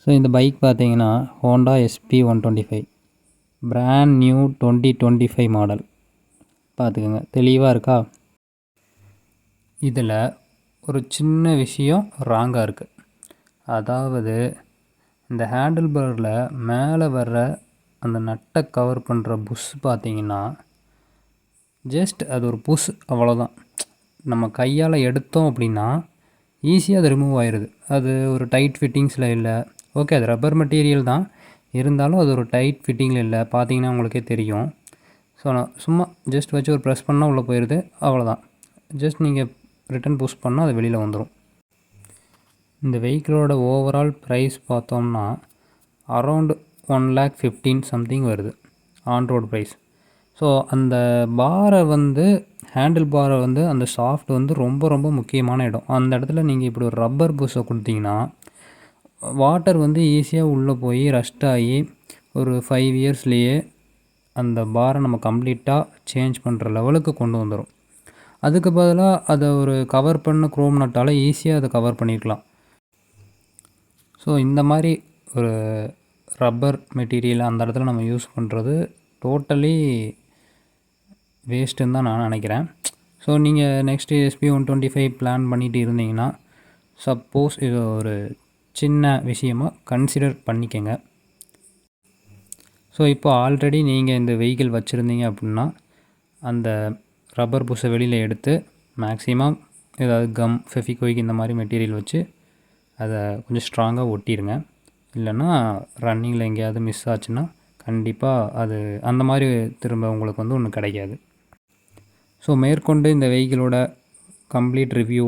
So இந்த bike பார்த்தீங்கன்னா Honda SP125 brand new 2025 model. பார்த்துக்கோங்க, தெளிவாக இருக்கா? இதில் ஒரு சின்ன விஷயம் ராங்காக இருக்குது. அதாவது இந்த ஹேண்டில் பாரில் மேலே வர்ற அந்த நட்டை கவர் பண்ணுற புஷ் பார்த்தீங்கன்னா ஜஸ்ட் அது ஒரு புஷ், அவ்வளோதான். நம்ம கையால் எடுத்தோம் அப்படின்னா ஈஸியாக அது ரிமூவ் ஆயிடுது. அது ஒரு டைட் ஃபிட்டிங்ஸில் இல்லை. ஓகே, அது ரப்பர் மெட்டீரியல் தான், இருந்தாலும் அது ஒரு டைட் ஃபிட்டிங்கில் இல்லை. பார்த்தீங்கன்னா உங்களுக்கே தெரியும். ஸோ நான் சும்மா ஜஸ்ட் வச்சு ஒரு ப்ரெஸ் பண்ணால் உள்ளே போயிடுது, அவ்வளோதான். ஜஸ்ட் நீங்கள் ரிட்டன் புஷ் பண்ணால் அது வெளியில் வந்துடும். இந்த வெஹிக்கிளோட ஓவரால் ப்ரைஸ் பார்த்தோம்னா அரௌண்ட் 1,15,000 சம்திங் வருது ஆன் ரோடு ப்ரைஸ். ஸோ அந்த பாரை ஹேண்டில் பாரை அந்த ஷாஃப்ட் ரொம்ப ரொம்ப முக்கியமான இடம். அந்த இடத்துல நீங்கள் இப்படி ஒரு ரப்பர் புஷ்ஷை கொடுத்தீங்கன்னா வாட்டர் ஈஸியாக உள்ளே போய் ரஸ்ட் ஆகி ஒரு 5 இயர்ஸ்லேயே அந்த பாரை நம்ம கம்ப்ளீட்டாக சேஞ்ச் பண்ணுற லெவலுக்கு கொண்டு வந்துடும். அதுக்கு பதிலாக அதை ஒரு கவர் பண்ண குரோம் நட்டால் ஈஸியாக அதை கவர் பண்ணியிருக்கலாம். ஸோ இந்த மாதிரி ஒரு ரப்பர் மெட்டீரியல் அந்த இடத்துல நம்ம யூஸ் பண்ணுறது டோட்டலி வேஸ்ட்டுன்னு தான் நான் நினைக்கிறேன். ஸோ நீங்கள் நெக்ஸ்ட்டு SP125 பிளான் பண்ணிகிட்டு இருந்தீங்கன்னா சப்போஸ் இது ஒரு சின்ன விஷயமாக கன்சிடர் பண்ணிக்கங்க. ஸோ இப்போ ஆல்ரெடி நீங்கள் இந்த வெஹிக்கிள் வச்சுருந்தீங்க அப்படின்னா அந்த ரப்பர் புஷ்ஷை வெளியில் எடுத்து மேக்ஸிமம் ஏதாவது கம், ஃபெவிக்விக் இந்த மாதிரி மெட்டீரியல் வச்சு அதை கொஞ்சம் ஸ்ட்ராங்காக ஒட்டிடுங்க. இல்லைன்னா ரன்னிங்கில் எங்கேயாவது மிஸ் ஆச்சுன்னா கண்டிப்பாக அது அந்த மாதிரி திரும்ப உங்களுக்கு ஒன்றும் கிடைக்காது. ஸோ மேற்கொண்டு இந்த வெஹிக்கிளோட complete review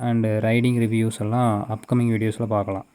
and riding reviews எல்லாம் அப்கமிங் வீடியோஸில் பார்க்கலாம்.